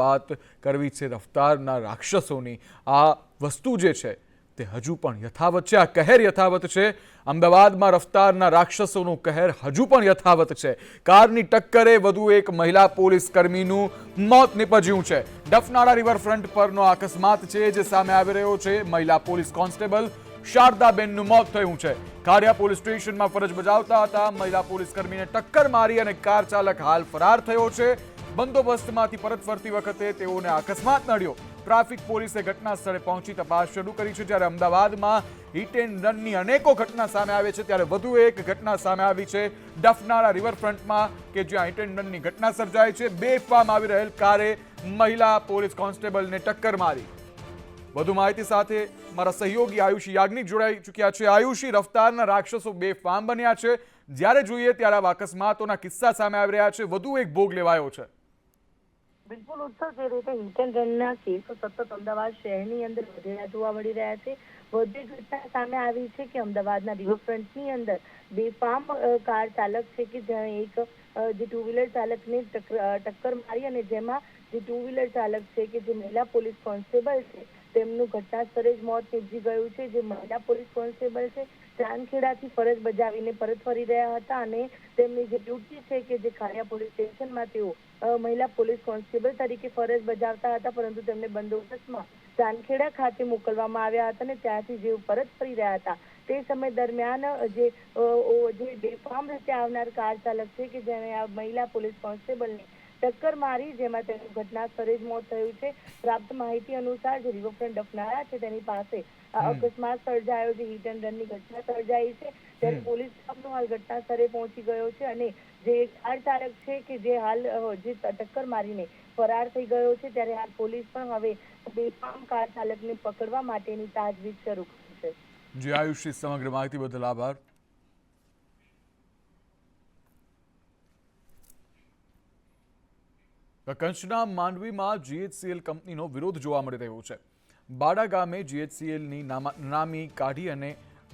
વાત કરવી છે રફતારના રાક્ષસોની. આ વસ્તુ જે છે તે હજુ પણ યથાવત છે. આ કહેર યથાવત છે. અમદાવાદમાં રફતારના રાક્ષસોનું કહેર હજુ પણ યથાવત છે. કારની ટક્કરે વધુ એક મહિલા પોલીસ કર્મીનું મોત નીપજ્યું છે. ડફનાળા રિવરફ્રન્ટ પરનો અકસ્માત છે જે સામે આવી રહ્યો છે. મહિલા પોલીસ કોન્સ્ટેબલ શારદાબેનનું મોત થયું છે. કાળિયા પોલીસ સ્ટેશનમાં ફરજ બજાવતા હતા મહિલા પોલીસ કર્મીને ટક્કર મારી અને કાર ચાલક હાલ ફરાર થયો છે. બંદોબસ્તમાંથી પરત ફરતી વખતે તેઓને અકસ્માત નડ્યો. ટ્રાફિક પોલીસે ઘટના સ્થળે પહોંચી તપાસ શરૂ કરી છે. જ્યારે અમદાવાદમાં હિટ એન્ડ રનની અનેકો ઘટના સામે આવે છે ત્યારે વધુ એક ઘટના સામે આવી છે ડફનાળા રિવરફ્રન્ટમાં કે જ્યાં હિટ એન્ડ રનની ઘટના સર્જાઈ છે. બેફામ આવી રહેલ કારે મહિલા પોલીસ કોન્સ્ટેબલને ટક્કર મારી. વધુ માહિતી સાથે મારા સહયોગી આયુષી યાજ્ઞિક જોડાઈ ચૂક્યા છે. આયુષી, રફતારના રાક્ષસો બેફામ બન્યા છે. જ્યારે જોઈએ ત્યારે આવા અકસ્માતોના કિસ્સા સામે આવી રહ્યા છે. વધુ એક ભોગ લેવાયો છે. બિલકુલ ઉત્સવ જે રીતે હિટ એન્ડ રનના કેસો સતત અમદાવાદ શહેરની અંદર વધેલા જોવા મળી રહ્યા છે. વધુ એક ઘટના સામે આવી છે કે અમદાવાદના રિવરફ્રન્ટની અંદર બેફામ કાર ચાલક છે કે જ્યાં એક જે ટુ વ્હીલર ચાલકને ટક્કર મારી અને જેમાં જે ટુ વ્હીલર ચાલક છે કે જે મહિલા પોલીસ કોન્સ્ટેબલ છે તેમનું ઘટના સ્થળે જ મોત નીપજી ગયું છે. જે મહિલા પોલીસ કોન્સ્ટેબલ છે ચાંદખેડાથી ફરજ બજાવીને પરત ફરી રહ્યા હતા અને તેમની જે ડ્યુટી છે કે જે કાળિયા પોલીસ સ્ટેશનમાં તેઓ મહિલા પોલીસ કોન્સ્ટેબલ તરીકે ફરજ બજાવતા હતા, પરંતુ તેમને બંદોબસ્તમાં ચાંદખેડા ખાતે મોકલવામાં આવ્યા હતા અને ત્યાંથી જેઓ પરત ફરી રહ્યા હતા તે સમય દરમિયાન જે બેફામ રીતે આવનાર કાર ચાલક છે કે જેને આ મહિલા પોલીસ કોન્સ્ટેબલને ટક્કર મારી, જેમાં તેનું ઘટના સ્થળે જ મોત થયું છે. પ્રાપ્ત માહિતી અનુસાર જે રિવરફ્રન્ટ ડફનાળા છે તેની પાસે આ અકસ્માત સર્જાયો છે. હિટ એન્ડ રનની ઘટના સર્જાઈ છે ત્યારે પોલીસ સ્ટાફનો હાલ ઘટના સ્થળે પહોંચી ગયો છે અને જે કાર ચાલક છે કે જે હાલ જે ટક્કર મારીને ફરાર થઈ ગયો છે ત્યારે હાલ પોલીસ પણ હવે બેફામ કાર ચાલકને પકડવા માટેની તાજવીજ શરૂ કરી છે. જી આયુષી, સમગ્ર માહિતી બદલ આભાર. કચ્છના માંડવીમાં જીએચસીએલ કંપનીનો વિરોધ જોવા મળી રહ્યો છે. બાડા ગામે જીએચસીએલની નનામી કાઢી અને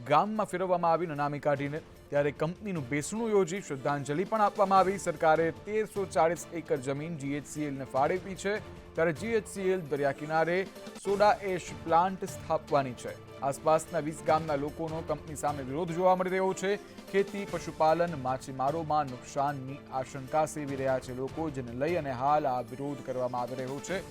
ગામમાં ફેરવવામાં આવી નનામી કાઢીને. ત્યારે કંપનીનું બેસણું યોજી શ્રદ્ધાંજલિ પણ આપવામાં આવી. સરકારે 1340 એકર જમીન જીએચસીએલને ફાળવી આપી છે. ત્યારે જીએચસીએલ દરિયા કિનારે સોડા એશ પ્લાન્ટ સ્થાપવાની છે. આસપાસના 20 ગામના લોકોનો કંપની સામે વિરોધ જોવા મળી રહ્યો છે. ખેતી, પશુપાલન, માછીમારોમાં નુકસાનની આશંકા સેવી રહ્યા છે લોકો, જેને લઈ અને હાલ આ વિરોધ કરવામાં આવી રહ્યો છે.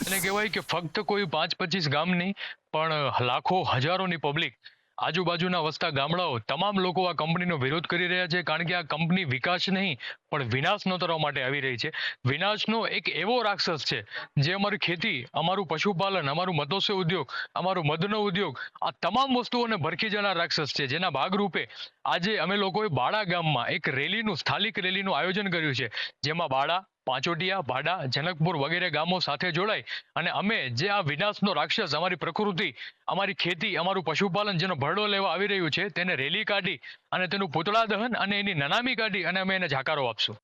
એને કહેવાય કે ફક્ત કોઈ 5-25 ગામ નહીં પણ લાખો હજારોની પબ્લિક આજુબાજુના વસતા ગામડાઓ તમામ લોકો આ કંપનીનો વિરોધ કરી રહ્યા છે. કારણ કે આ કંપની વિકાસ નહીં પણ વિનાશ નોતરવા માટે આવી રહી છે. વિનાશનો એક એવો રાક્ષસ છે જે અમારી ખેતી, અમારું પશુપાલન, અમારું મત્સ્ય ઉદ્યોગ, અમારું મધનો ઉદ્યોગ, આ તમામ વસ્તુઓને ભરખી જનાર રાક્ષસ છે. જેના ભાગરૂપે આજે અમે લોકોએ બાડા ગામમાં એક રેલીનું, સ્થાનિક રેલીનું આયોજન કર્યું છે. જેમાં બાડા, પાંચોટિયા, ભાડા, જનકપુર વગેરે ગામો સાથે જોડાઈ અને અમે જે આ વિનાશનો રાક્ષસ અમારી પ્રકૃતિ, અમારી ખેતી, અમારું પશુપાલન જેનો ભરડો લેવા આવી રહ્યું છે તેને રેલી કાઢી અને તેનું પૂતળા દહન અને એની નનામી કાઢી અને અમે એને જાકારો આપશું.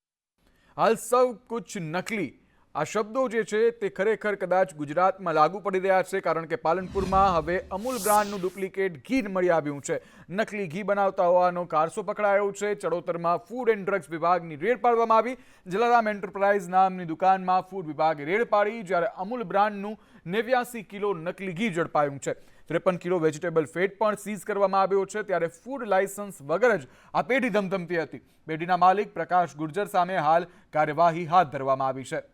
હાલ સૌ કુછ નકલી આ શબ્દો જે છે તે ખરેખર કદાચ ગુજરાતમાં લાગુ પડી રહ્યા છે. કારણ કે પાલનપુરમાં હવે અમૂલ બ્રાન્ડનું ડુપ્લિકેટ ઘી મળી આવ્યું છે. નકલી ઘી બનાવતા હોવાનો કારસો પકડાયો છે. ચડોતરમાં ફૂડ એન્ડ ડ્રગ્સ વિભાગની રેડ પાડવામાં આવી. જલારામ એન્ટરપ્રાઇઝ નામની દુકાનમાં ફૂડ વિભાગે રેડ પાડી, જ્યારે અમૂલ બ્રાન્ડનું 89 કિલો નકલી ઘી ઝડપાયું છે. 53 કિલો વેજીટેબલ ફેટ પણ સીઝ કરવામાં આવ્યો છે. ત્યારે ફૂડ લાયસન્સ વગર જ આ પેઢી ધમધમતી હતી. પેઢીના માલિક પ્રકાશ ગુર્જર સામે હાલ કાર્યવાહી હાથ ધરવામાં આવી છે.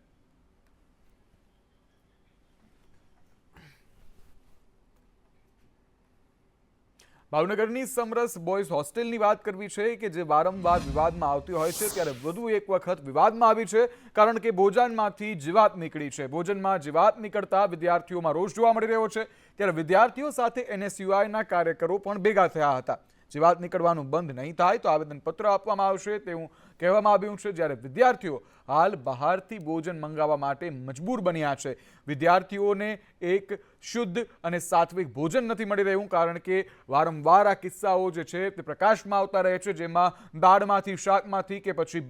ભાવનગરની સમરસ બોયઝ હોસ્ટેલની વાત કરવી છે કે જે વારંવાર વિવાદમાં આવતી હોય છે. ત્યારે વધુ એક વખત વિવાદમાં આવી છે કારણ કે ભોજનમાંથી જીવાત નીકળી છે. ભોજનમાં જીવાત નીકળતા વિદ્યાર્થીઓમાં રોષ જોવા મળી રહ્યો છે. ત્યારે વિદ્યાર્થીઓ સાથે એનએસયુઆઈના કાર્યકરો પણ ભેગા થયા હતા. જીવાત નીકળવાનું બંધ નહીં થાય તો આવેદનપત્ર આપવામાં આવશે તેવું કહેવામાં આવ્યું છે. જ્યારે વિદ્યાર્થીઓ હાલ બહારથી ભોજન મંગાવવા માટે મજબૂર બન્યા છે. વિદ્યાર્થીઓને એક શુદ્ધ અને સાત્વિક ભોજન નથી મળી રહ્યું કારણ કે વારંવાર આ કિસ્સાઓ જે છે તે પ્રકાશમાં આવતા રહે છે, જેમાં દાળમાંથી, શાકમાંથી કે પછી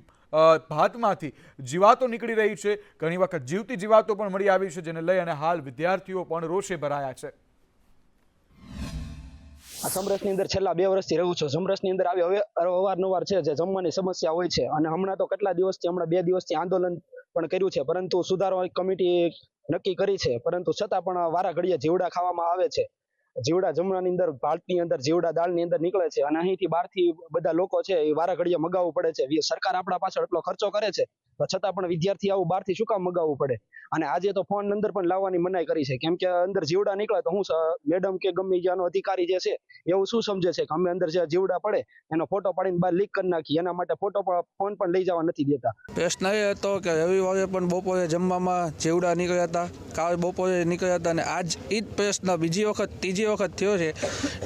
ભાતમાંથી જીવાતો નીકળી રહી છે. ઘણી વખત જીવતી જીવાતો પણ મળી આવી છે, જેને લઈ અને હાલ વિદ્યાર્થીઓ પણ રોષે ભરાયા છે. આ સમરસની અંદર છેલ્લા 2 વર્ષથી રહું છું. સમરસની અંદર આવી હવે અવારનવાર છે જે જમવાની સમસ્યા હોય છે, અને હમણાં તો કેટલા દિવસથી, હમણાં 2 દિવસથી આંદોલન પણ કર્યું છે, પરંતુ સુધારવા કમિટી નક્કી કરી છે, પરંતુ છતાં પણ વારા ઘડીએ જીવડા ખાવામાં આવે છે. જીવડા જમવાની અંદર, ભાતની અંદર, જીવડા દાળની અંદર નીકળે છે, અને અહીંથી બહારથી બધા લોકો છે એ વારા ઘડીએ મગાવવું પડે છે. સરકાર આપણા પાછળ એટલો ખર્ચો કરે છે, તો છતાં પણ વિદ્યાર્થી આવું બહારથી શું કામ મગાવવું પડે? અને આજે તો ફોન અંદર પણ લાવવાની મનાઈ કરી છે, કેમ કે અંદર જીવડા નીકળે તો હું મેડમ કે ગમે ત્યાંનો અધિકારી જે છે એવું શું સમજે છે કે અમે અંદર જે જીવડા પડે એનો ફોટો પાડીને બહાર લીક કરી નાખીએ, એના માટે ફોન પણ લઈ જવા નથી દેતા. પ્રશ્ન એ હતો કે રવિવારે પણ બપોરે જમવામાં જીવડા નીકળ્યા હતા, કાલ બપોરે નીકળ્યા હતા, અને આજ એ જ પ્રશ્ન ત્રીજી વખત થયો છે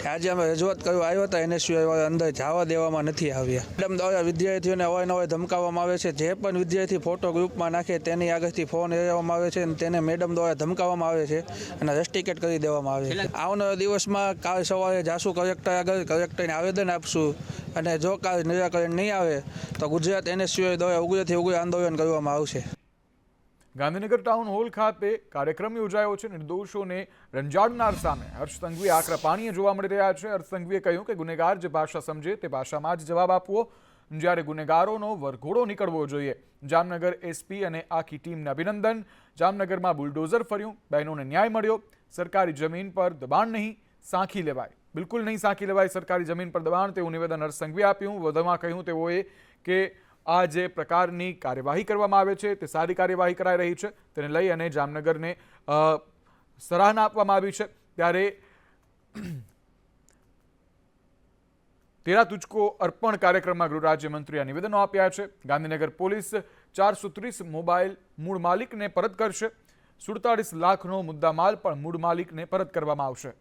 કે આજે અમે રજૂઆત કરવા આવ્યા હતા, એને સિવાય અંદર જવા દેવામાં નથી આવ્યા. મેડમ દ્વારા વિદ્યાર્થીઓને અવારનવાર ધમકાવવામાં આવે છે. જે પણ વિદ્યાર્થી ફોટો ગ્રુપમાં નાખે તેની આગળથી ફોન લેવામાં આવે છે, અને તેને મેડમ દ્વારા ધમકાવવામાં આવે છે અને રસ્ટિકેટ કરી દેવામાં આવે છે. આવનારા દિવસમાં કાલ સવારે જાશું કલેક્ટર આગળ, કલેક્ટરને આવેદન આપશું, અને જો કાલ નિરાકરણ નહીં આવે તો ગુજરાત NSUI દ્વારા ઉગ્રથી ઉગ્ર આંદોલન કરવામાં આવશે. ગાંધીનગર ટાઉન હોલ ખાતે કાર્યક્રમ યોજાયો છે. નિર્દોષોને રંજાડનાર સામે હર્ષ સંઘવી આકરા પાણીએ જોવા મળી રહ્યા છે. હર્ષ સંઘવીએ કહ્યું કે ગુનેગાર જે ભાષા સમજે તે ભાષામાં જ જવાબ આપવો, જ્યારે ગુનેગારોનો વરઘોડો નીકળવો જોઈએ. જામનગર SP અને આખી ટીમને અભિનંદન. જામનગરમાં બુલડોઝર ફર્યું, બહેનોને ન્યાય મળ્યો. સરકારી જમીન પર દબાણ નહીં સાંખી લેવાય, બિલકુલ નહીં સાંખી લેવાય સરકારી જમીન પર દબાણ, તેવું નિવેદન હર્ષ સંઘવીએ આપ્યું. વધુમાં કહ્યું તેઓએ કે આ જે પ્રકારની કાર્યવાહી કરવામાં આવે છે તે સારી કાર્યવાહી કરાઈ રહી છે, તેને લઈ અને જામનગરને સરાહના આપવામાં આવી છે. ત્યારે તેરા તુજકો અર્પણ કાર્યક્રમમાં ગૃહ રાજ્યમંત્રીએ નિવેદનો આપ્યા છે. ગાંધીનગર પોલીસ 430 મોબાઈલ મૂળ માલિકને પરત કરશે. 47 લાખનો મુદ્દામાલ પણ મૂળ માલિકને પરત કરવામાં આવશે.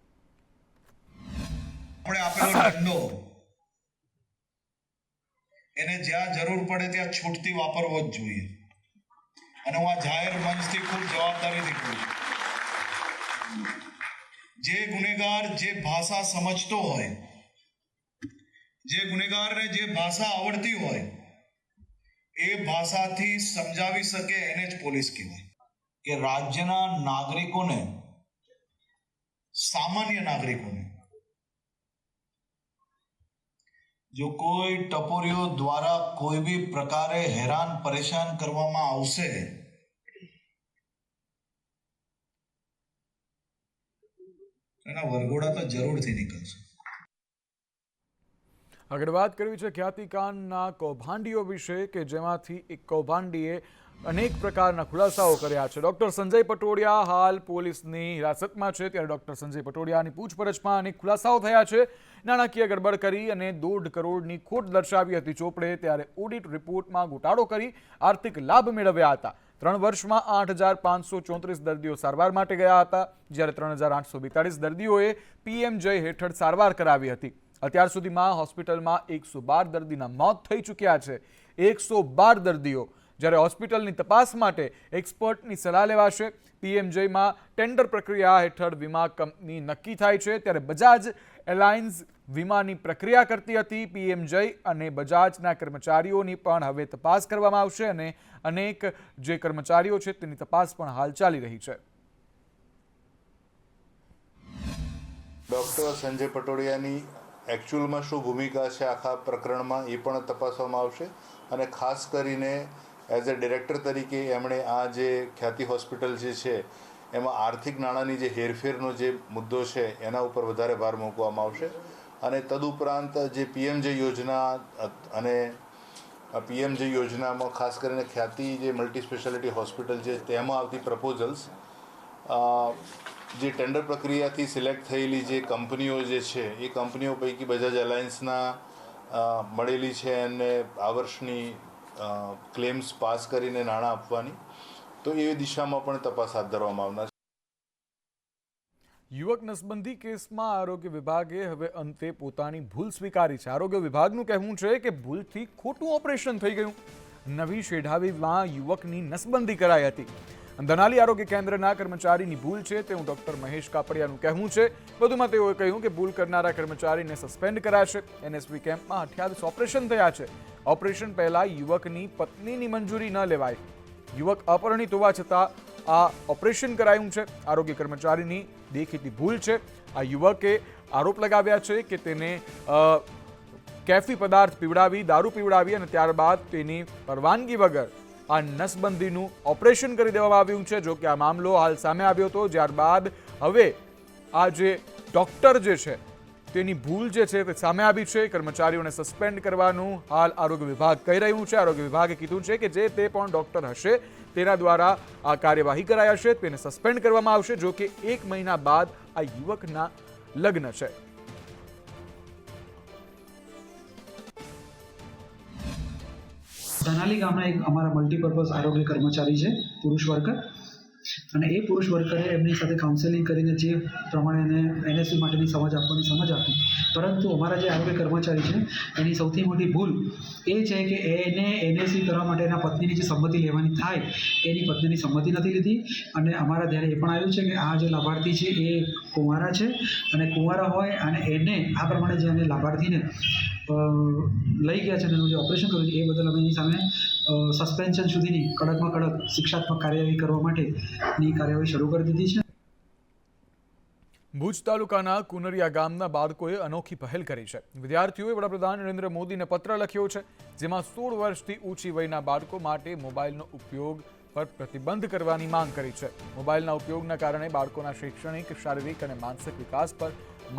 એને જ્યાં જરૂર પડે ત્યાં છૂટથી વાપરવો જ જોઈએ, અને હું આ જાહેર મંચથી ખૂબ જવાબદારીથી કહું છું, જે ગુનેગાર જે ભાષા સમજતો હોય, જે ગુનેગારને જે ભાષા આવડતી હોય, એ ભાષાથી સમજાવી શકે એને જ પોલીસ કહેવાય. કે રાજ્યના નાગરિકોને, સામાન્ય નાગરિકોને જો કોઈ ટપોરીઓ દ્વારા કોઈ भी પ્રકારે હેરાન પરેશાન કરવામાં આવશે એના વરઘોડા તો જરૂરથી નીકળશે. આગળ વાત કરવી છે ખ્યાતિકાંડના કૌભાંડીઓ વિશે, કે જેમાંથી એક કૌભાંડીએ અનેક પ્રકારના ખુલાસાઓ કર્યા છે. ડોક્ટર સંજય પટોડિયા હાલ પોલીસની હિરાસતમાં છે. ત્યારે ડોક્ટર સંજય પટોડિયાની પૂછપરછમાં અનેક ખુલાસાઓ થયા છે. નાણાકીય ગડબડ કરી અને 1.5 કરોડની ખોટ દર્શાવી હતી ચોપડે. ત્યારે ઓડિટ રિપોર્ટમાં ઘોટાળો કરી આર્થિક લાભ મેળવ્યા હતા. 3 વર્ષમાં 8,534 દર્દીઓ સારવાર માટે ગયા હતા, જ્યારે 3,842 દર્દીઓએ PMJ હેઠળ સારવાર કરાવી હતી. અત્યાર સુધીમાં હોસ્પિટલમાં 112 દર્દીના મોત થઈ ચૂક્યા છે. 112 દર્દીઓ. જ્યારે હોસ્પિટલની તપાસ માટે એક્સપર્ટની સલાહ લેવાશે. PMJમાં ટેન્ડર પ્રક્રિયા હેઠળ વીમા કંપની નક્કી થાય છે. ત્યારે બજાજ એલાયન્સ વીમાની પ્રક્રિયા કરતી હતી. PMJ અને બજાજના કર્મચારીઓની પણ હવે તપાસ કરવામાં આવશે, અને અનેક જે કર્મચારીઓ છે તેની તપાસ પણ હાલ ચાલી રહી છે. ડૉક્ટર સંજય પટોડિયાની એકચ્યુઅલમાં શું ભૂમિકા છે આખા પ્રકરણમાં એ પણ તપાસવામાં આવશે, અને ખાસ કરીને એઝ એ ડિરેક્ટર તરીકે એમણે આ જે ખ્યાતિ હોસ્પિટલ જે છે એમાં આર્થિક નાણાંની જે હેરફેરનો જે મુદ્દો છે એના ઉપર વધારે ભાર મૂકવામાં આવશે. અને તદુપરાંત જે PMJ યોજના અને PMJ યોજનામાં ખાસ કરીને ખ્યાતિ જે મલ્ટી સ્પેશિયાલિટી હોસ્પિટલ છે તેમાં આવતી પ્રપોઝલ્સ, જે ટેન્ડર પ્રક્રિયાથી સિલેક્ટ થયેલી જે કંપનીઓ જે છે એ કંપનીઓ પૈકી બજાજ એલાયન્સના મળેલી છે, અને આ વર્ષની ક્લેમ્સ પાસ કરીને નાણાં આપવાની, તો એ દિશામાં પણ તપાસ હાથ ધરવામાં આવનાર છે. યુવક નસબંધી કેસમાં આરોગ્ય વિભાગે હવે અંતે પોતાની ભૂલ સ્વીકારી છે. આરોગ્ય વિભાગનું કહેવું છે કે ભૂલથી ખોટું ઓપરેશન થઈ ગયું. નવી શેઢાવીમાં યુવકની નસબંધી કરાઈ હતી. ધનાલી આરોગ્ય કેન્દ્રના કર્મચારીની ભૂલ છે તેવું ડોક્ટર મહેશ કાપડિયાનું કહેવું છે. વધુમાં તેઓએ કહ્યું કે ભૂલ કરનારા કર્મચારીને સસ્પેન્ડ કરાશે. NSV કેમ્પમાં 28 ઓપરેશન થયા છે. ઓપરેશન પહેલા યુવકની પત્નીની મંજૂરી ન લેવાય. યુવક અપરિણિત હોવા છતાં આ ઓપરેશન કરાયું છે. આરોગ્ય કર્મચારીની દેખીતી ભૂલ છે. આ યુવકે આરોપ લગાવ્યા છે કે તેને કેફી પદાર્થ પીવડાવી, દારૂ પીવડાવી અને ત્યારબાદ તેની પરવાનગી વગર આ નસબંધીનું ઓપરેશન કરી દેવામાં આવ્યું છે. જો કે આ મામલો હાલ સામે આવ્યો હતો, ત્યારબાદ હવે આ જે ડોક્ટર જે છે તેની ભૂલ જે છે તે સામે આવી છે. કર્મચારીઓને સસ્પેન્ડ કરવાનું હાલ આરોગ્ય વિભાગ કહી રહ્યું છે. આરોગ્ય વિભાગે કીધું છે કે જે તે પણ ડોક્ટર હશે તેના દ્વારા આ કાર્યવાહી કરાઈ હશે, તેને સસ્પેન્ડ કરવામાં આવશે. જો કે 1 મહિના બાદ આ યુવકના લગ્ન છે. ધનાલી ગામના એક અમારા મલ્ટીપર્પઝ આરોગ્ય કર્મચારી છે, પુરુષ વર્કર, અને એ પુરુષ વર્કરે એમની સાથે કાઉન્સેલિંગ કરીને જે પ્રમાણે એને એનએસસી માટેની સમજ આપી, પરંતુ અમારા જે આરોગ્ય કર્મચારી છે એની સૌથી મોટી ભૂલ એ છે કે એને એનએસસી કરવા માટે એના પત્નીની જે સંમતિ લેવાની થાય એની પત્નીની સંમતિ નથી લીધી. અને અમારા ધ્યાને એ પણ આવ્યું છે કે આ જે લાભાર્થી છે એ કુંવારા છે, અને કુંવારા હોય અને એને આ પ્રમાણે જે અમે લાભાર્થીને લઈ ગયા છે અને એનું જે ઓપરેશન કર્યું છે એ બદલ અમે એની સામે સસ્પેન્શન સુધીની કડકમાં કડક શિક્ષાત્મક કાર્યવાહી કરવા માટેની કાર્યવાહી શરૂ કરી દીધી છે. ભુજ તાલુકાના કુનરિયા ગામના બાળકોએ અનોખી પહેલ કરી છે. વિદ્યાર્થીઓએ વડાપ્રધાન નરેન્દ્ર મોદીને પત્ર લખ્યો છે, જેમાં 16 વર્ષથી ઊંચી વયના બાળકો માટે મોબાઈલનો ઉપયોગ પર પ્રતિબંધ કરવાની માંગ કરી છે. મોબાઈલના ઉપયોગના કારણે બાળકોના શૈક્ષણિક, શારીરિક અને માનસિક વિકાસ પર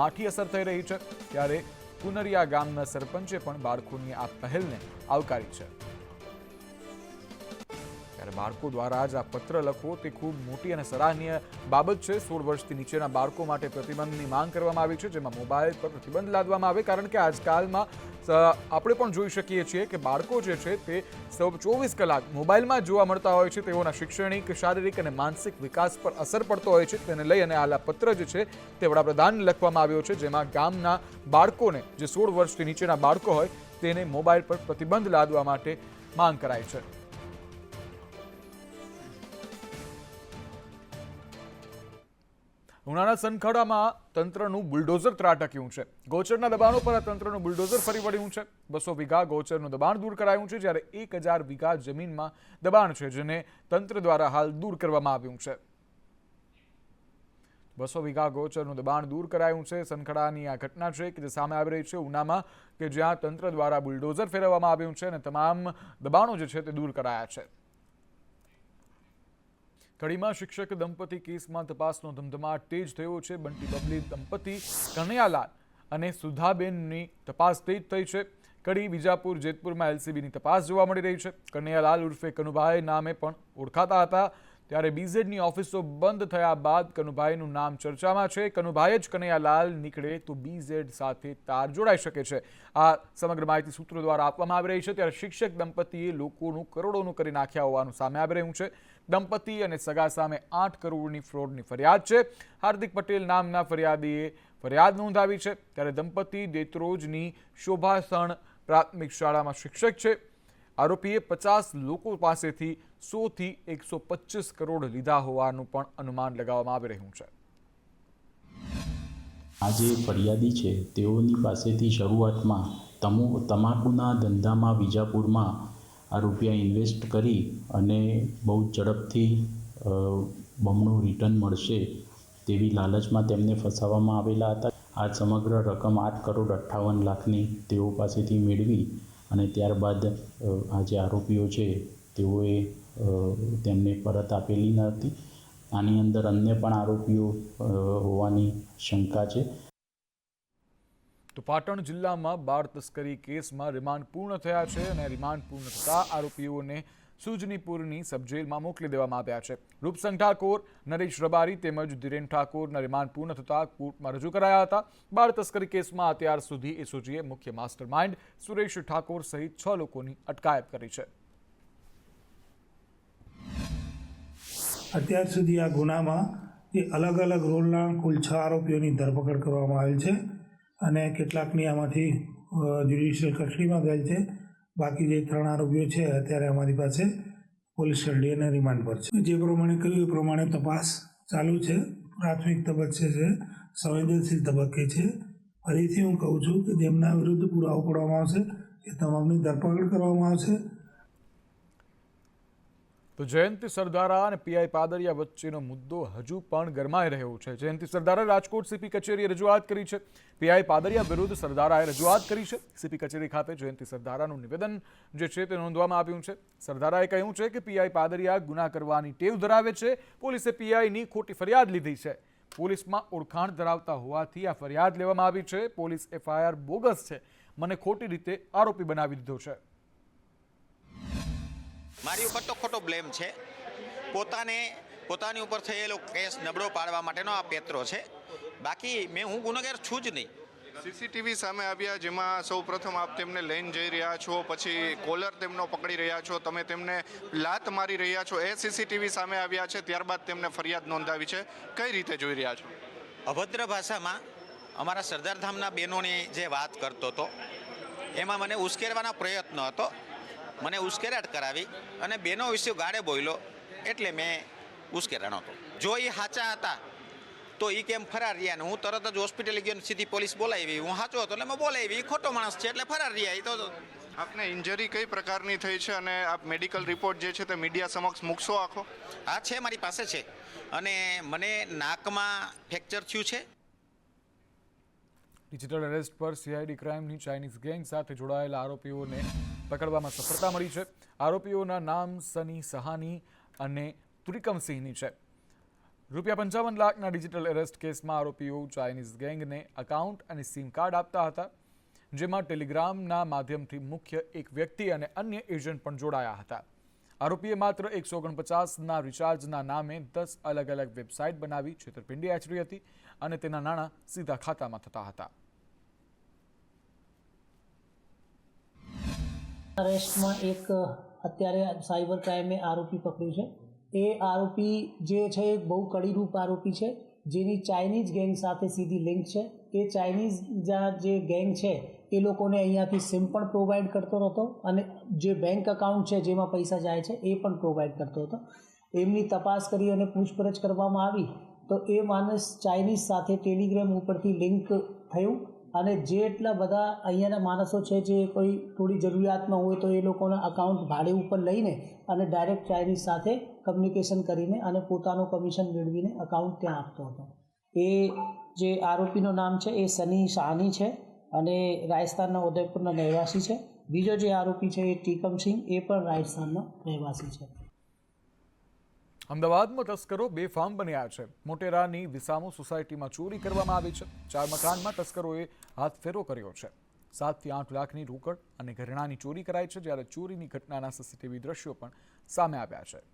માઠી અસર થઈ રહી છે. ત્યારે કુનરિયા ગામના સરપંચે પણ બાળકોની આ પહેલને આવકારી છે. ત્યારે બાળકો દ્વારા જ આ પત્ર લખવો તે ખૂબ મોટી અને સરાહનીય બાબત છે. 16 વર્ષથી નીચેના બાળકો માટે પ્રતિબંધની માંગ કરવામાં આવી છે, જેમાં મોબાઈલ પર પ્રતિબંધ લાદવામાં આવે. કારણ કે આજકાલમાં આપણે પણ જોઈ શકીએ છીએ કે બાળકો જે છે તે 24 કલાક મોબાઈલમાં જોવા મળતા હોય છે. તેઓના શૈક્ષણિક, શારીરિક અને માનસિક વિકાસ પર અસર પડતો હોય છે. તેને લઈ અને આ પત્ર જે છે તે વડાપ્રધાનને લખવામાં આવ્યો છે, જેમાં ગામના બાળકોને, જે 16 વર્ષથી નીચેના બાળકો હોય તેને મોબાઈલ પર પ્રતિબંધ લાદવા માટે માંગ કરાઈ છે. ઉનાના સનખાડામાં તંત્રનું બુલડોઝર ત્રાટક્યું છે. ગૌચરના દબાણો પર આ તંત્રનું બુલડોઝર ફરી વળ્યું છે. 200 વીઘા ગૌચરનું દબાણ દૂર કરાયું છે, જ્યારે 1000 વીઘા જમીનમાં દબાણ છે, જેને તંત્ર દ્વારા હાલ દૂર કરવામાં આવ્યું છે. 200 વીઘા ગૌચરનું દબાણ દૂર કરાયું છે. સનખડાની આ ઘટના છે કે જે સામે આવી રહી છે ઉનામાં, કે જ્યાં તંત્ર દ્વારા બુલડોઝર ફેરવવામાં આવ્યું છે અને તમામ દબાણો જે છે તે દૂર કરાયા છે. કડીમાં શિક્ષક દંપતી કેસમાં તપાસનો ધમધમાટ તેજ થયો છે. બંટી બબલી દંપતી કનૈયાલાલ અને સુધાબેનની તપાસ તેજ થઈ છે. કડી, વિજાપુર, જેતપુરમાં એલસીબીની તપાસ જોવા મળી રહી છે. કનૈયાલાલ ઉર્ફે કનુભાઈ નામે પણ ઓળખાતા હતા. ત્યારે બીઝેડની ઓફિસો બંધ થયા બાદ કનુભાઈનું નામ ચર્ચામાં છે. કનુભાઈ જ કનૈયાલાલ નીકળે તો બીઝેડ સાથે તાર જોડાઈ શકે છે. આ સમગ્ર માહિતી સૂત્રો દ્વારા આપવામાં આવી રહી છે. ત્યારે શિક્ષક દંપતીએ લોકોનું કરોડોનું કરી નાખ્યા હોવાનું સામે આવી રહ્યું છે. દંપતી અને સગા સામે 8 કરોડની ફ્રોડની ફરિયાદ છે. હાર્દિક પટેલ નામના ફરિયાદીએ ફરિયાદ નોંધાવી છે. ત્યારે દંપતી દેત્રોજની શોભાસણ પ્રાથમિક શાળામાં શિક્ષક છે. આરોપીએ 50 લોકો પાસેથી 100 થી 125 કરોડ લીધા હોવાનું પણ અનુમાન લગાવવામાં આવી રહ્યું છે. આ જે ફરિયાદી છે તેઓની પાસેથી શરૂઆતમાં તમાકુના ધંધામાં વિજાપુરમાં આ રૂપિયા ઇન્વેસ્ટ કરી અને બહુ ઝડપથી બમણું રિટર્ન મળશે તેવી લાલચમાં તેમને ફસાવવામાં આવેલા હતા. આ સમગ્ર રકમ 8 કરોડ 58 લાખની તેઓ પાસેથી મેળવી અને ત્યારબાદ આ જે આરોપીઓ છે તેઓએ તેમને પરત આપેલી ન હતી. આની અંદર અન્ય પણ આરોપીઓ હોવાની શંકા છે. તો પાટણ જિલ્લામાં બાળ તસ્કરી કેસમાં રિમાન્ડ પૂર્ણ થયા છે અને રિમાન્ડ પૂર્ણ થતાં આરોપીઓને સુજનીપુરની સબજેલમાં મોકલી દેવામાં આવ્યા છે. રૂપસંગ ઠાકોર, નરેશ રબારી તેમજ ધીરેન ઠાકોરના રિમાન્ડ પૂર્ણ થતાં કોર્ટમાં રજૂ કરાયા હતા. બાળ તસ્કરી કેસમાં અત્યાર સુધી એસઓજીએ મુખ્ય માસ્ટર માઇન્ડ સુરેશ ઠાકોર સહિત 6 લોકોની અટકાયત કરી છે. અત્યાર સુધી આ ગુનામાં એ અલગ અલગ રોલના કુલ 6 આરોપીઓની ધરપકડ કરવામાં આવી છે અને કેટલાકની આમાંથી જ્યુડિશિયલ કસ્ટડીમાં ગયેલ છે. બાકી જે 3 આરોપીઓ છે અત્યારે અમારી પાસે પોલીસ કસ્ટડી અને રિમાન્ડ પર છે. જે પ્રમાણે કહ્યું એ પ્રમાણે તપાસ ચાલુ છે. પ્રાથમિક તબક્કે છે, સંવેદનશીલ તબક્કે છે. ફરીથી હું કહું છું કે જેમના વિરુદ્ધ પુરાવો પડવામાં આવશે એ તમામની ધરપકડ કરવામાં આવશે. તો જયંતિ સરદારા અને પીઆઈ પાદરિયા વચ્ચેનો મુદ્દો હજુ પણ ગરમાઈ રહ્યો છે. જયંતિ સરદારાએ રાજકોટ સીપી કચેરીએ રજૂઆત કરી છે. પીઆઈ પાદરિયા વિરુદ્ધ સરદારાએ રજૂઆત કરી છે. સીપી કચેરી ખાતે જયંતિ સરદારાનું નિવેદન જે છે તે નોંધવામાં આવ્યું છે. સરદારાએ કહ્યું છે કે પીઆઈ પાદરિયા ગુના કરવાની ટેવ ધરાવે છે. પોલીસે પીઆઈની ખોટી ફરિયાદ લીધી છે. પોલીસમાં ઓળખાણ ધરાવતા હોવાથી આ ફરિયાદ લેવામાં આવી છે. પોલીસ એફઆઈઆર બોગસ છે. મને ખોટી રીતે આરોપી બનાવી દીધો છે. મારી ઉપર તો ખોટો બ્લેમ છે. પોતાની ઉપર થયેલો કેસ નબળો પાડવા માટેનો આ પેત્રો છે. બાકી હું ગુનેગાર છું જ નહીં. સીસીટીવી સામે આવ્યા જેમાં સૌ પ્રથમ આપ તેમને લઈને જઈ રહ્યા છો, પછી કોલર તેમનો પકડી રહ્યા છો, તમે તેમને લાત મારી રહ્યા છો, એ સીસીટીવી સામે આવ્યા છે. ત્યારબાદ તેમને ફરિયાદ નોંધાવી છે. કઈ રીતે જોઈ રહ્યા છો? અભદ્ર ભાષામાં અમારા સરદારધામના બહેનોની જે વાત કરતો હતો એમાં મને ઉશ્કેરવાનો પ્રયત્ન હતો. મને ઉશ્કેરાટ કરાવી અને બેનો વિશે ગાળે બોલ્યો એટલે મેં ઉશ્કેરાણો હતો. જો એ સાચા હતા તો એ કેમ ફરાર રહ્યા ને હું તરત જ હોસ્પિટલે ગયો સીધી પોલીસ બોલાવી. હું સાચો હતો એટલે મેં બોલાવી. ખોટો માણસ છે એટલે ફરાર રહ્યા. એ તો આપને ઇન્જરી કઈ પ્રકારની થઈ છે અને આપ મેડિકલ રિપોર્ટ જે છે તે મીડિયા સમક્ષ મૂકશો આખો? હા છે, મારી પાસે છે. અને મને નાકમાં ફ્રેક્ચર થયું છે. ડિજિટલ એરેસ્ટ પર સીઆઈડી ક્રાઇમની ચાઇનીઝ ગેંગ સાથે જોડાયેલા આરોપીઓને પકડવામાં સફળતા મળી છે. આરોપીઓના નામ સની સહાની અને તુરિકમસિંહની છે. ₹55 લાખના ડિજિટલ એરેસ્ટ કેસમાં આરોપીઓ ચાઇનીઝ ગેંગને અકાઉન્ટ અને સિમ કાર્ડ આપતા હતા, જેમાં ટેલિગ્રામના માધ્યમથી મુખ્ય એક વ્યક્તિ અને અન્ય એજન્ટ પણ જોડાયા હતા. આરોપીએ માત્ર 149ના રિચાર્જના નામે 10 અલગ અલગ વેબસાઇટ બનાવી છેતરપિંડી આચરી હતી અને તેના નાણાં સીધા ખાતામાં થતા હતા. અરેસ્ટમાં એક અત્યારે સાયબર ક્રાઇમે આરોપી પકડ્યું છે. એ આરોપી જે છે એક બહુ કડીરૂપ આરોપી છે, જેની ચાઇનીઝ ગેંગ સાથે સીધી લિંક છે. એ ચાઇનીઝ જે ગેંગ છે એ લોકોને અહીંયાથી સિમ પણ પ્રોવાઈડ કરતો હતો અને જે બેંક અકાઉન્ટ છે જેમાં પૈસા જાય છે એ પણ પ્રોવાઈડ કરતો હતો. એમની તપાસ કરી અને પૂછપરછ કરવામાં આવી તો એ માણસ ચાઇનીઝ સાથે ટેલિગ્રામ ઉપરથી લિંક થયું અને જેટલા બધા અહીંયાના માણસો છે જે કોઈ થોડી જરૂરિયાતમાં હોય તો એ લોકોના અકાઉન્ટ ભાડે ઉપર લઈને અને ડાયરેક્ટ ચાઇનીઝ સાથે કમ્યુનિકેશન કરીને અને પોતાનું કમિશન મેળવીને અકાઉન્ટ ત્યાં આપતો હતો. એ જે આરોપીનું નામ છે એ સની શાહની છે અને રાજસ્થાનના ઉદયપુરના રહેવાસી છે. બીજો જે આરોપી છે એ ટીકમસિંહ, એ પણ રાજસ્થાનનો રહેવાસી છે. અમદાવાદમાં તસ્કરો બેફામ બન્યા છે. મોટેરાની વિસામો સોસાયટીમાં ચોરી કરવામાં આવી છે. 4 મકાનમાં તસ્કરોએ હાથફેરો કર્યો છે. 7 થી 8 લાખની રોકડ અને ઘરેણાંની ચોરી કરાઈ છે, જ્યારે ચોરીની ઘટનાના સીસીટીવી દ્રશ્યો પણ સામે આવ્યા છે.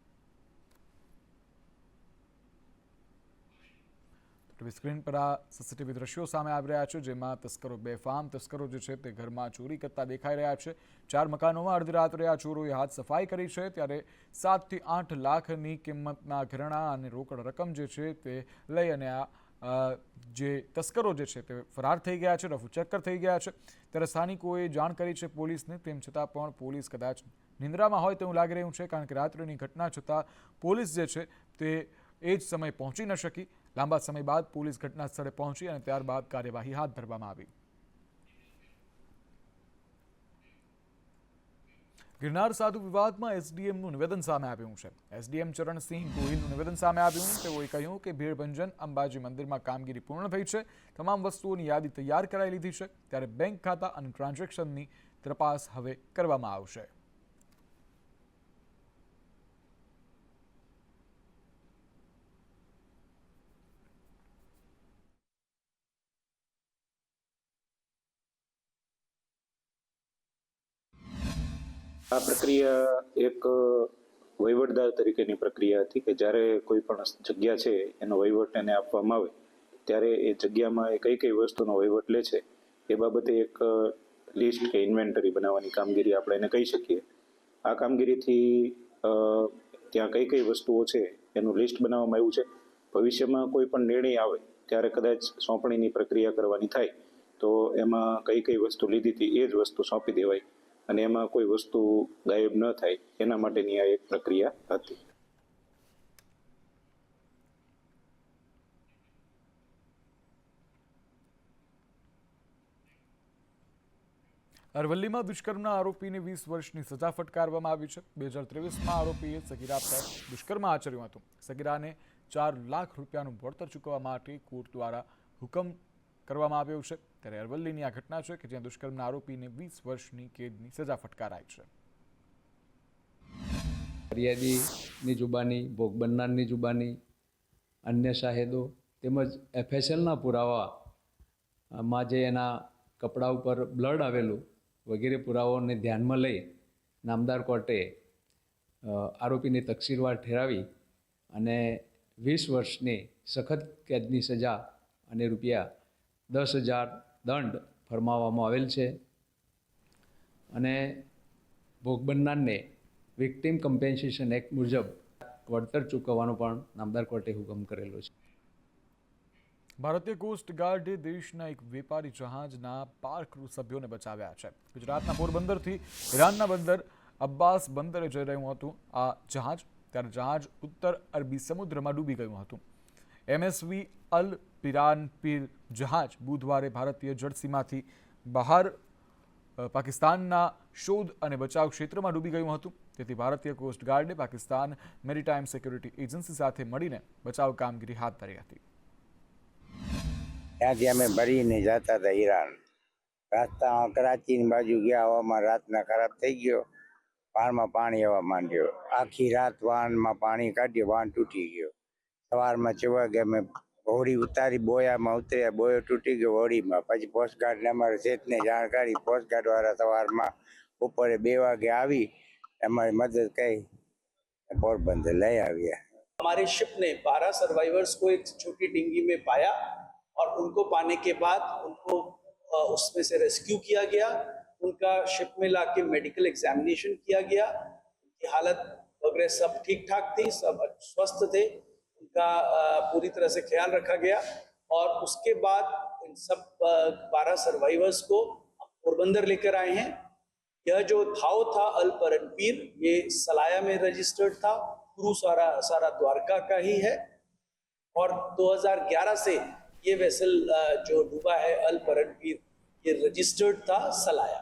સ્ક્રીન પર આ સીસીટીવી દ્રશ્યો સામે આવી રહ્યા છે, જેમાં તસ્કરો બેફામ તસ્કરો જે છે તે ઘરમાં ચોરી કરતા દેખાઈ રહ્યા છે. 4 મકાનોમાં અડધી રાત્રે આ ચોરોએ હાથ સફાઈ કરી છે, ત્યારે 7 થી 8 લાખની કિંમતના ઘરેણાં અને રોકડ રકમ જે છે તે લઈ અને આ જે તસ્કરો જે છે તે ફરાર થઈ ગયા છે, રફુચક્કર થઈ ગયા છે. ત્યારે સ્થાનિકોએ જાણ કરી છે પોલીસને, તેમ છતાં પણ પોલીસ કદાચ નિંદ્રામાં હોય તેવું લાગી રહ્યું છે, કારણ કે રાત્રિની ઘટના છતાં પોલીસ જે છે તે એ જ સમયે પહોંચી ન શકી. લાંબા સમય બાદ પોલીસ ઘટના સ્થળે પહોંચી અને ત્યારબાદ કાર્યવાહી હાથ ધરવામાં આવી. ગિરનાર સાધુ વિવાદમાં એસડીએમનું નિવેદન સામે આવ્યું છે. એસડીએમ ચરણસિંહ ગોહિલનું નિવેદન સામે આવ્યું. તેઓએ કહ્યું કે ભીડભંજન અંબાજી મંદિરમાં કામગીરી પૂર્ણ થઈ છે, તમામ વસ્તુઓની યાદી તૈયાર કરાઈ લીધી છે, ત્યારે બેંક ખાતા અને ટ્રાન્ઝેક્શનની તપાસ હવે કરવામાં આવશે. આ પ્રક્રિયા એક વહીવટદાર તરીકેની પ્રક્રિયા હતી કે જ્યારે કોઈ પણ જગ્યા છે એનો વહીવટ એને આપવામાં આવે ત્યારે એ જગ્યામાં એ કઈ કઈ વસ્તુનો વહીવટ લે છે એ બાબતે એક લિસ્ટ કે ઇન્વેન્ટરી બનાવવાની કામગીરી આપણે એને કહી શકીએ. આ કામગીરીથી ત્યાં કઈ કઈ વસ્તુઓ છે એનું લિસ્ટ બનાવવામાં આવ્યું છે. ભવિષ્યમાં કોઈ પણ નિર્ણય આવે ત્યારે કદાચ સોંપણીની પ્રક્રિયા કરવાની થાય તો એમાં કઈ કઈ વસ્તુ લીધી હતી એ જ વસ્તુ સોંપી દેવાય અને એમાં કોઈ વસ્તુ ગાયબ ન થાય એના માટેની આ એક પ્રક્રિયા હતી. અરવલ્લીમાં દુષ્કર્મના આરોપીને 20 વર્ષની સજા ફટકારવામાં આવી છે. 2023માં આરોપીએ સગીરા પર દુષ્કર્મ આચર્યું હતું. સગીરાને 4 લાખ રૂપિયાનું વળતર ચૂકવવા માટે કોર્ટ દ્વારા હુકમ કરવામાં આવ્યો છે. ત્યારે અરવલ્લીની આ ઘટના છે કે જ્યાં દુષ્કર્મના આરોપીને 20 વર્ષની કેદની સજા ફટકારાઈ છે. ફરિયાદીની જુબાની, ભોગ બનનારની જુબાની, અન્ય શાહેદો તેમજ FSLના પુરાવામાં જે એના કપડા ઉપર બ્લડ આવેલું વગેરે પુરાવાઓને ધ્યાનમાં લઈ નામદાર કોર્ટે આરોપીને તકસીરવાર ઠેરાવી અને 20 વર્ષની સખત કેદની સજા અને ₹10,000 દંડ ફરમાવવામાં આવેલ છે. અને ભોગ બનનારને વિક્ટિમ કમ્પેન્સેશન એક્ટ મુજબ વળતર ચૂકવવાનો પણ નામદાર કોર્ટે હુકમ કરેલો છે. ભારતીય કોસ્ટ ગાર્ડે દેશના એક વેપારી જહાજના 12 ક્રૂ સભ્યોને બચાવ્યા છે. ગુજરાતના પોરબંદરથી ઈરાનના બંદર અબ્બાસ બંદરે જઈ રહ્યું હતું આ જહાજ, ત્યારે જહાજ ઉત્તર અરબી સમુદ્રમાં ડૂબી ગયું હતું. MSV અલ પિરાનપીર જહાજ બુધવારે ભારતીય જળસીમાથી બહાર પાકિસ્તાનના શોધ અને બચાવ ક્ષેત્રમાં ડૂબી ગયું હતું. તેથી ભારતીય કોસ્ટ ગાર્ડે પાકિસ્તાન મેરીટાઈમ સિક્યુરિટી એજન્સી સાથે મળીને બચાવ કામગીરી હાથ ધરી હતી. ત્યાંથી અમે ભરીને જતા હતા ઈરાન. રસ્તામાં કરાચીની બાજુ ગયા, હવામાં રાતના ખરાબ થઈ ગયો, વાહનમાં પાણી આવવા માંડ્યો. આખી રાત વાહનમાં પાણી કાઢ્યો, વાહન તૂટી ગયો. સવારમાં 6 વાગે અમે હોડી ઉતારી, બોયામાં ઉતર્યા, બોયો તૂટી ગયો હોડીમાં. પછી કોસ્ટગાર્ડને અમારે શેઠને જાણ કરી, કોસ્ટગાર્ડવાળા સવારમાં બપોરે 2 વાગે આવી हमारी मदद की, पोरबंदर ले आ गया. हमारी शिप ने 12 सर्वाइवर्स को एक छोटी डिंगी में पाया और उनको पाने के बाद उनको उसमें से रेस्क्यू किया गया. उनका शिप में लाके मेडिकल एग्जामिनेशन किया गया. उनकी हालत वगैरह सब ठीक ठाक थी, सब स्वस्थ थे. उनका पूरी तरह से ख्याल रखा गया और उसके बाद इन सब 12 सर्वाइवर्स को पोरबंदर लेकर आए हैं. यह जो थाव था अल परनपीर, ये सलाया में रजिस्टर्ड था. क्रू सारा द्वारका का ही है और 2011 से ये वेसल जो डूबा है अल परनपीर, ये रजिस्टर्ड था सलाया.